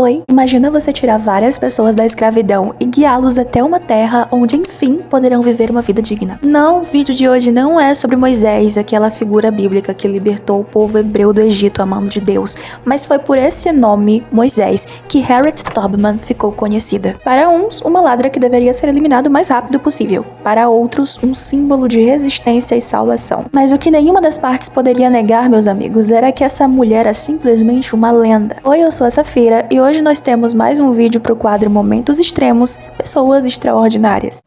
Oi, imagina você tirar várias pessoas da escravidão e guiá-los até uma terra onde, enfim, poderão viver uma vida digna. Não, o vídeo de hoje não é sobre Moisés, aquela figura bíblica que libertou o povo hebreu do Egito a mão de Deus, mas foi por esse nome, Moisés, que Harriet Tubman ficou conhecida. Para uns, uma ladra que deveria ser eliminada o mais rápido possível. Para outros, um símbolo de resistência e salvação. Mas o que nenhuma das partes poderia negar, meus amigos, era que essa mulher é simplesmente uma lenda. Oi, eu sou a Safira e hoje nós temos mais um vídeo para o quadro Momentos Extremos, Pessoas Extraordinárias.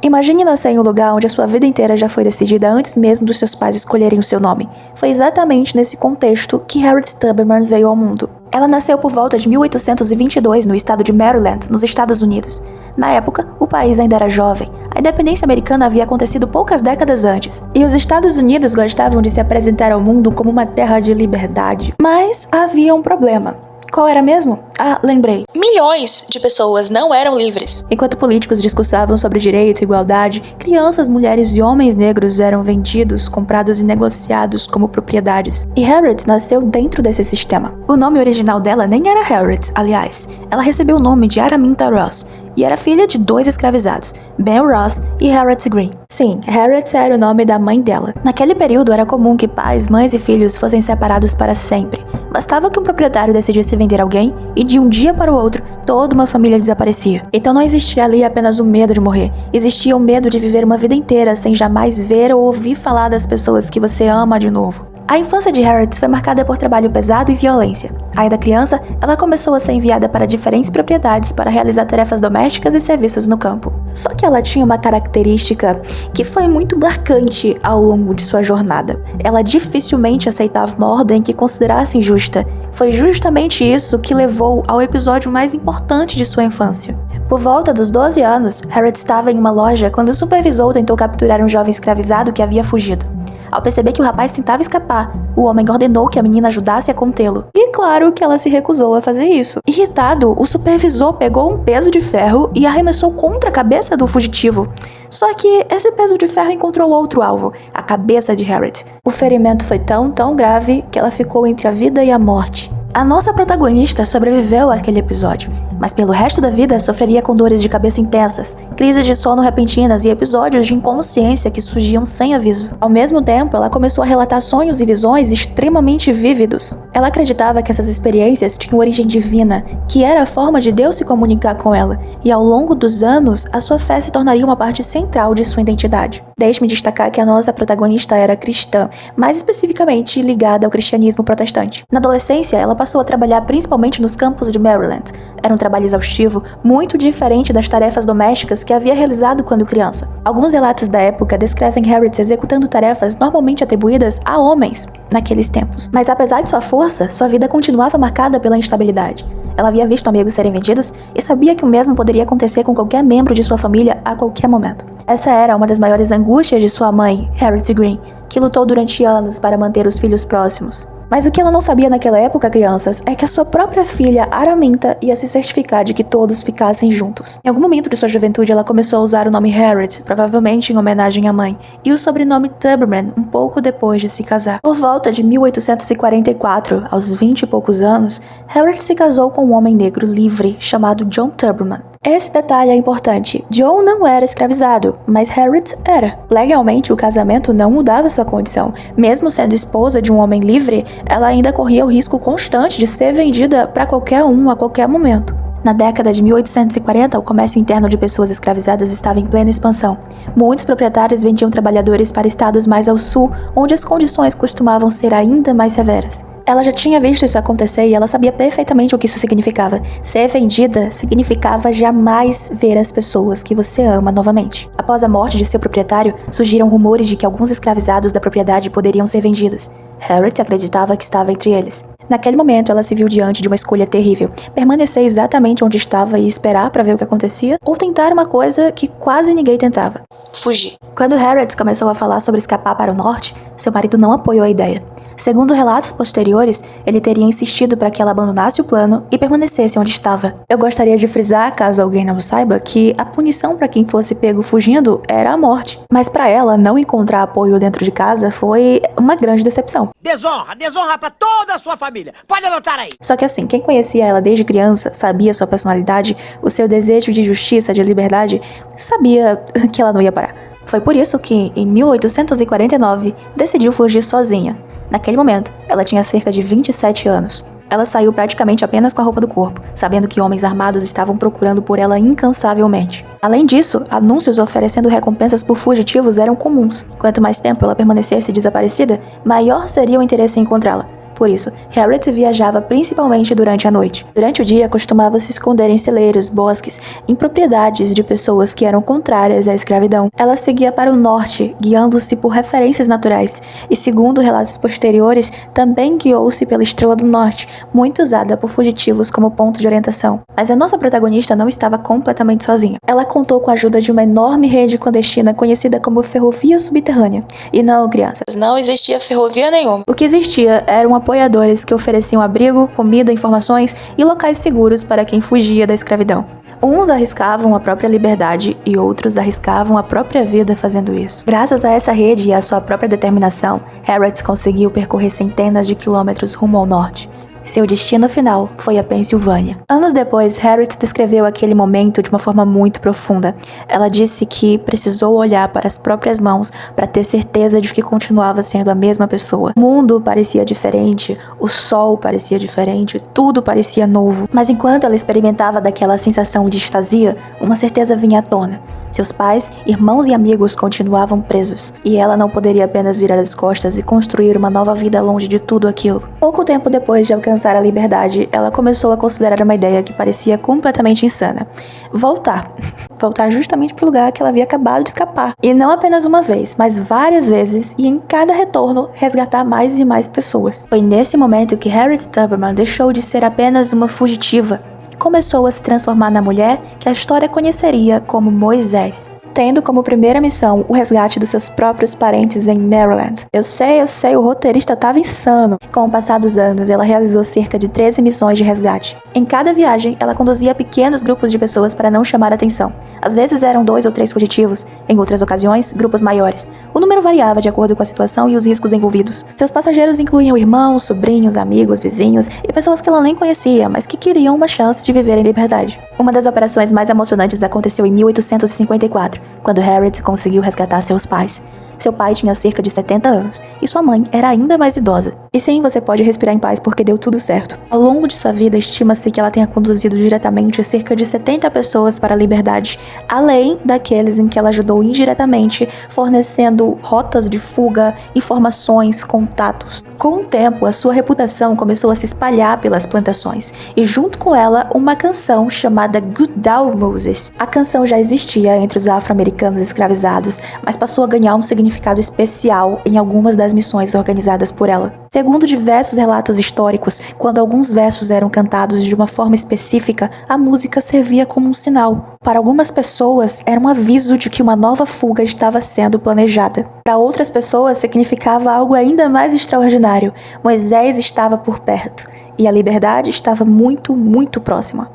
Imagine nascer em um lugar onde a sua vida inteira já foi decidida antes mesmo dos seus pais escolherem o seu nome. Foi exatamente nesse contexto que Harriet Tubman veio ao mundo. Ela nasceu por volta de 1822 no estado de Maryland, nos Estados Unidos. Na época, o país ainda era jovem. A independência americana havia acontecido poucas décadas antes. E os Estados Unidos gostavam de se apresentar ao mundo como uma terra de liberdade. Mas havia um problema. Qual era mesmo? Ah, lembrei. Milhões de pessoas não eram livres. Enquanto políticos discursavam sobre direito e igualdade, crianças, mulheres e homens negros eram vendidos, comprados e negociados como propriedades. E Harriet nasceu dentro desse sistema. O nome original dela nem era Harriet, aliás. Ela recebeu o nome de Araminta Ross e era filha de 2 escravizados, Ben Ross e Harriet Green. Sim, Harriet era o nome da mãe dela. Naquele período era comum que pais, mães e filhos fossem separados para sempre. Bastava que um proprietário decidisse vender alguém e de um dia para o outro, toda uma família desaparecia. Então não existia ali apenas o medo de morrer. Existia o medo de viver uma vida inteira sem jamais ver ou ouvir falar das pessoas que você ama de novo. A infância de Harriet foi marcada por trabalho pesado e violência. Ainda criança, ela começou a ser enviada para diferentes propriedades para realizar tarefas domésticas e serviços no campo. Só que ela tinha uma característica que foi muito marcante ao longo de sua jornada. Ela dificilmente aceitava uma ordem que considerasse injusta. Foi justamente isso que levou ao episódio mais importante de sua infância. Por volta dos 12 anos, Harriet estava em uma loja quando o supervisor tentou capturar um jovem escravizado que havia fugido. Ao perceber que o rapaz tentava escapar, o homem ordenou que a menina ajudasse a contê-lo. E claro que ela se recusou a fazer isso. Irritado, o supervisor pegou um peso de ferro e arremessou contra a cabeça do fugitivo. Só que esse peso de ferro encontrou outro alvo, a cabeça de Harriet. O ferimento foi tão grave que ela ficou entre a vida e a morte. A nossa protagonista sobreviveu àquele episódio, mas pelo resto da vida sofreria com dores de cabeça intensas, crises de sono repentinas e episódios de inconsciência que surgiam sem aviso. Ao mesmo tempo, ela começou a relatar sonhos e visões extremamente vívidos. Ela acreditava que essas experiências tinham origem divina, que era a forma de Deus se comunicar com ela, e ao longo dos anos, a sua fé se tornaria uma parte central de sua identidade. Deixe-me destacar que a nossa protagonista era cristã, mais especificamente ligada ao cristianismo protestante. Na adolescência, ela passou a trabalhar principalmente nos campos de Maryland. Era um trabalho exaustivo, muito diferente das tarefas domésticas que havia realizado quando criança. Alguns relatos da época descrevem Harriet executando tarefas normalmente atribuídas a homens naqueles tempos. Mas apesar de sua força, sua vida continuava marcada pela instabilidade. Ela havia visto amigos serem vendidos e sabia que o mesmo poderia acontecer com qualquer membro de sua família a qualquer momento. Essa era uma das maiores angústias de sua mãe, Harriet Green, que lutou durante anos para manter os filhos próximos. Mas o que ela não sabia naquela época, crianças, é que a sua própria filha, Araminta, ia se certificar de que todos ficassem juntos. Em algum momento de sua juventude, ela começou a usar o nome Harriet, provavelmente em homenagem à mãe, e o sobrenome Tubman um pouco depois de se casar. Por volta de 1844, aos 20 e poucos anos, Harriet se casou com um homem negro livre chamado John Tubman. Esse detalhe é importante. John não era escravizado, mas Harriet era. Legalmente, o casamento não mudava sua condição. Mesmo sendo esposa de um homem livre, ela ainda corria o risco constante de ser vendida para qualquer um a qualquer momento. Na década de 1840, o comércio interno de pessoas escravizadas estava em plena expansão. Muitos proprietários vendiam trabalhadores para estados mais ao sul, onde as condições costumavam ser ainda mais severas. Ela já tinha visto isso acontecer e ela sabia perfeitamente o que isso significava. Ser vendida significava jamais ver as pessoas que você ama novamente. Após a morte de seu proprietário, surgiram rumores de que alguns escravizados da propriedade poderiam ser vendidos. Harriet acreditava que estava entre eles. Naquele momento, ela se viu diante de uma escolha terrível: permanecer exatamente onde estava e esperar para ver o que acontecia, ou tentar uma coisa que quase ninguém tentava: fugir. Quando Harriet começou a falar sobre escapar para o norte, seu marido não apoiou a ideia. Segundo relatos posteriores, ele teria insistido para que ela abandonasse o plano e permanecesse onde estava. Eu gostaria de frisar, caso alguém não saiba, que a punição para quem fosse pego fugindo era a morte. Mas para ela, não encontrar apoio dentro de casa foi uma grande decepção. Desonra pra toda a sua família. Pode anotar aí. Só que assim, quem conhecia ela desde criança, sabia sua personalidade, o seu desejo de justiça, de liberdade, sabia que ela não ia parar. Foi por isso que, em 1849, decidiu fugir sozinha. Naquele momento, ela tinha cerca de 27 anos. Ela saiu praticamente apenas com a roupa do corpo, sabendo que homens armados estavam procurando por ela incansavelmente. Além disso, anúncios oferecendo recompensas por fugitivos eram comuns. Quanto mais tempo ela permanecesse desaparecida, maior seria o interesse em encontrá-la. Por isso, Harriet viajava principalmente durante a noite. Durante o dia, costumava se esconder em celeiros, bosques, em propriedades de pessoas que eram contrárias à escravidão. Ela seguia para o norte, guiando-se por referências naturais, e segundo relatos posteriores, também guiou-se pela Estrela do Norte, muito usada por fugitivos como ponto de orientação. Mas a nossa protagonista não estava completamente sozinha. Ela contou com a ajuda de uma enorme rede clandestina conhecida como Ferrovia Subterrânea. E não, crianças, Não existia ferrovia nenhuma. o que existia eram apoiadores que ofereciam abrigo, comida, informações e locais seguros para quem fugia da escravidão. Uns arriscavam a própria liberdade e outros arriscavam a própria vida fazendo isso. Graças a essa rede e à sua própria determinação, Harriet conseguiu percorrer centenas de quilômetros rumo ao norte. Seu destino final foi a Pensilvânia. Anos depois, Harriet descreveu aquele momento de uma forma muito profunda. Ela disse que precisou olhar para as próprias mãos para ter certeza de que continuava sendo a mesma pessoa. O mundo parecia diferente, o sol parecia diferente, tudo parecia novo. Mas enquanto ela experimentava daquela sensação de extasia, uma certeza vinha à tona. Seus pais, irmãos e amigos continuavam presos, e ela não poderia apenas virar as costas e construir uma nova vida longe de tudo aquilo. Pouco tempo depois de alcançar a liberdade, ela começou a considerar uma ideia que parecia completamente insana. Voltar. Voltar justamente para o lugar que ela havia acabado de escapar. E não apenas uma vez, mas várias vezes, e em cada retorno, resgatar mais e mais pessoas. Foi nesse momento que Harriet Tubman deixou de ser apenas uma fugitiva começou a se transformar na mulher que a história conheceria como Moisés, tendo como primeira missão o resgate dos seus próprios parentes em Maryland. Eu sei, o roteirista estava insano. Com o passar dos anos, ela realizou cerca de 13 missões de resgate. Em cada viagem, ela conduzia pequenos grupos de pessoas para não chamar atenção. Às vezes eram 2 ou 3 fugitivos, em outras ocasiões, grupos maiores. O número variava de acordo com a situação e os riscos envolvidos. Seus passageiros incluíam irmãos, sobrinhos, amigos, vizinhos e pessoas que ela nem conhecia, mas que queriam uma chance de viver em liberdade. Uma das operações mais emocionantes aconteceu em 1854, quando Harriet conseguiu resgatar seus pais. Seu pai tinha cerca de 70 anos e sua mãe era ainda mais idosa. E sim, você pode respirar em paz porque deu tudo certo. Ao longo de sua vida, estima-se que ela tenha conduzido diretamente cerca de 70 pessoas para a liberdade, além daqueles em que ela ajudou indiretamente, fornecendo rotas de fuga, informações, contatos. Com o tempo, a sua reputação começou a se espalhar pelas plantações, e junto com ela, uma canção chamada Good Down Moses. A canção já existia entre os afro-americanos escravizados, mas passou a ganhar um significado especial em algumas das missões organizadas por ela. Segundo diversos relatos históricos, quando alguns versos eram cantados de uma forma específica, a música servia como um sinal. Para algumas pessoas, era um aviso de que uma nova fuga estava sendo planejada. Para outras pessoas, significava algo ainda mais extraordinário. Moisés estava por perto, e a liberdade estava muito, muito próxima.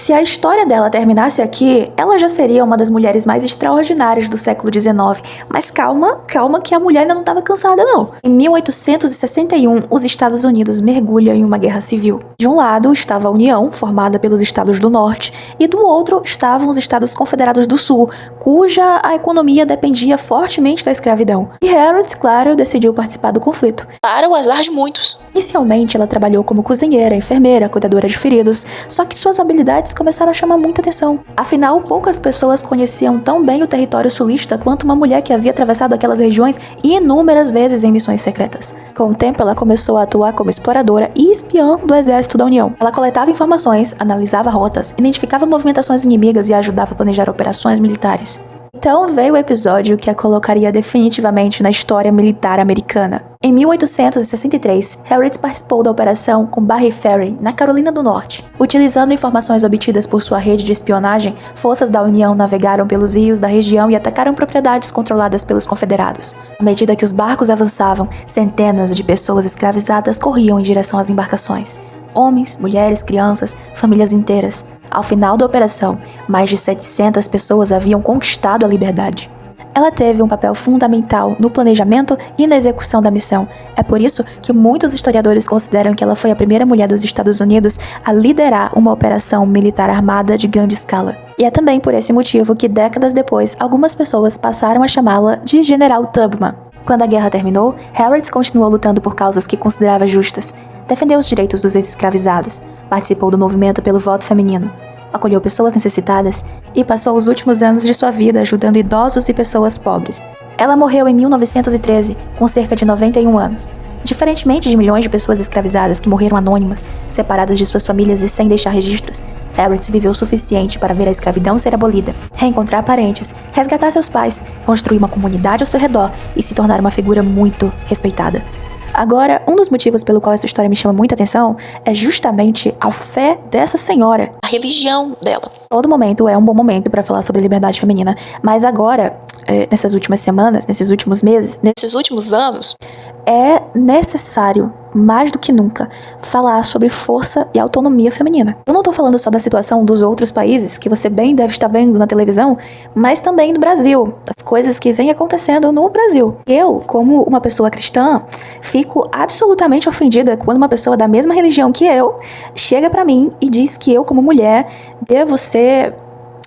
Se a história dela terminasse aqui, ela já seria uma das mulheres mais extraordinárias do século XIX. Mas calma que a mulher ainda não estava cansada não. Em 1861, os Estados Unidos mergulham em uma guerra civil. De um lado estava a União, formada pelos Estados do Norte, e do outro estavam os Estados Confederados do Sul, cuja a economia dependia fortemente da escravidão. E Harriet, claro, decidiu participar do conflito. Para o azar de muitos. Inicialmente, ela trabalhou como cozinheira, enfermeira, cuidadora de feridos, só que suas habilidades começaram a chamar muita atenção. Afinal, poucas pessoas conheciam tão bem o território sulista quanto uma mulher que havia atravessado aquelas regiões inúmeras vezes em missões secretas. Com o tempo, ela começou a atuar como exploradora e espiã do exército da União. Ela coletava informações, analisava rotas, identificava movimentações inimigas e ajudava a planejar operações militares. Então veio o episódio que a colocaria definitivamente na história militar americana. Em 1863, Harriet participou da operação com Barry Ferry, na Carolina do Norte. Utilizando informações obtidas por sua rede de espionagem, forças da União navegaram pelos rios da região e atacaram propriedades controladas pelos confederados. À medida que os barcos avançavam, centenas de pessoas escravizadas corriam em direção às embarcações. Homens, mulheres, crianças, famílias inteiras. Ao final da operação, mais de 700 pessoas haviam conquistado a liberdade. Ela teve um papel fundamental no planejamento e na execução da missão. É por isso que muitos historiadores consideram que ela foi a primeira mulher dos Estados Unidos a liderar uma operação militar armada de grande escala. E é também por esse motivo que, décadas depois, algumas pessoas passaram a chamá-la de General Tubman. Quando a guerra terminou, Harriet continuou lutando por causas que considerava justas. Defendeu os direitos dos ex-escravizados, participou do movimento pelo voto feminino, acolheu pessoas necessitadas e passou os últimos anos de sua vida ajudando idosos e pessoas pobres. Ela morreu em 1913, com cerca de 91 anos. Diferentemente de milhões de pessoas escravizadas que morreram anônimas, separadas de suas famílias e sem deixar registros, Harriet viveu o suficiente para ver a escravidão ser abolida, reencontrar parentes, resgatar seus pais, construir uma comunidade ao seu redor e se tornar uma figura muito respeitada. Agora, um dos motivos pelo qual essa história me chama muita atenção é justamente a fé dessa senhora. A religião dela. Todo momento é um bom momento para falar sobre liberdade feminina, mas agora, nessas últimas semanas, nesses últimos meses, Nesses últimos anos, é necessário, mais do que nunca, falar sobre força e autonomia feminina. Eu não tô falando só da situação dos outros países, que você bem deve estar vendo na televisão, mas também do Brasil, das coisas que vem acontecendo no Brasil. Eu, como uma pessoa cristã, fico absolutamente ofendida quando uma pessoa da mesma religião que eu chega pra mim e diz que eu, como mulher, devo ser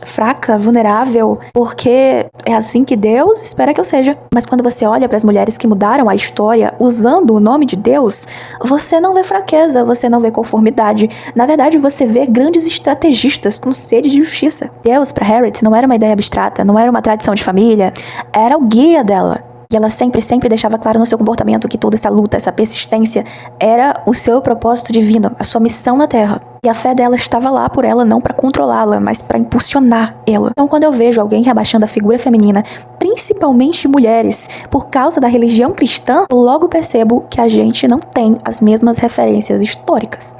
fraca, vulnerável, porque é assim que Deus espera que eu seja. Mas quando você olha para as mulheres que mudaram a história usando o nome de Deus, você não vê fraqueza, você não vê conformidade. Na verdade, você vê grandes estrategistas com sede de justiça. Deus, para Harriet, não era uma ideia abstrata, não era uma tradição de família, era o guia dela. E ela sempre deixava claro no seu comportamento que toda essa luta, essa persistência, era o seu propósito divino, a sua missão na Terra. E a fé dela estava lá por ela, não para controlá-la, mas para impulsionar ela. Então, quando eu vejo alguém rebaixando a figura feminina, principalmente mulheres, por causa da religião cristã, eu logo percebo que a gente não tem as mesmas referências históricas.